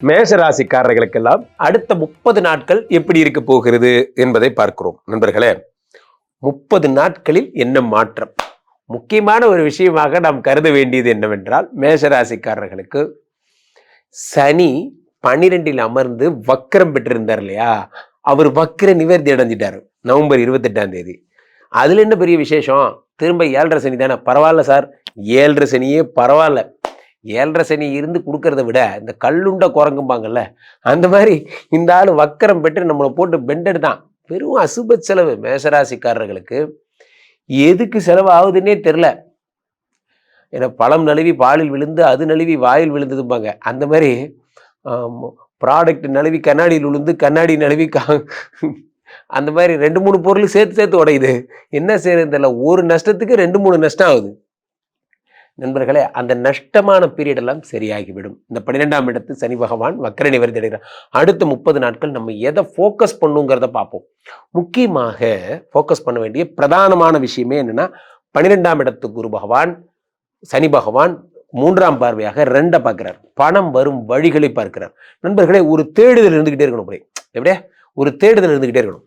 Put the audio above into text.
மேஷ ராசிக்காரர்களுக்கெல்லாம் அடுத்த 30 நாட்கள் எப்படி இருக்க போகிறது என்பதை பார்க்கிறோம். நண்பர்களே, 30 நாட்களில் என்ன மாற்றம்? முக்கியமான ஒரு விஷயமாக நாம் கருத வேண்டியது என்னவென்றால், மேஷ ராசிக்காரர்களுக்கு சனி 12ல் அமர்ந்து வக்கரம் பெற்றிருந்தார் இல்லையா, அவர் வக்கர நிவர்த்தி அடைஞ்சிட்டாரு நவம்பர் 28ஆம் தேதி. அதுல என்ன பெரிய விசேஷம்? திரும்ப 7.5 சனி தானே, பரவாயில்ல சார், 7.5 சனியே பரவாயில்ல. 7.5 சனி இருந்து கொடுக்கறத விட இந்த கல்லுண்ட குரங்கும்பாங்கல்ல, அந்த மாதிரி இந்த ஆள் வக்கரம் பெற்று நம்மளை போட்டு பெண்டெடுத்தான். வெறும் அசுப செலவு. மேஷராசிக்காரர்களுக்கு எதுக்கு செலவு ஆகுதுன்னே தெரில. ஏன்னா பழம் நழுவி பாலில் விழுந்து அது நழுவி வாயில் விழுந்ததும்பாங்க. அந்த மாதிரி ப்ராடக்ட் நழுவி கண்ணாடியில் விழுந்து கண்ணாடி நழுவி அந்த மாதிரி 2-3 பொருள் சேர்த்து உடையுது. என்ன செய்யறது தெரியல. ஒரு நஷ்டத்துக்கு 2-3 நஷ்டம் ஆகுது. நண்பர்களே, அந்த நஷ்டமான பீரியட் எல்லாம் சரியாகிவிடும். இந்த 12ஆம் இடத்து சனி பகவான் வக்கர நிவர்த்தி அடைகிறார். அடுத்த 30 நாட்கள் நம்ம எதை ஃபோக்கஸ் பண்ணுங்கிறத பார்ப்போம். முக்கியமாக ஃபோக்கஸ் பண்ண வேண்டிய பிரதானமான விஷயமே என்னன்னா, 12ஆம் இடத்து குரு பகவான் சனி பகவான் 3ஆம் பார்வையாக 2 பார்க்கிறார். பணம் வரும் வழிகளை பார்க்கிறார். நண்பர்களே, ஒரு தேடுதல் இருந்துகிட்டே இருக்கணும். எப்படியே ஒரு தேடுதல் இருந்துகிட்டே இருக்கணும்.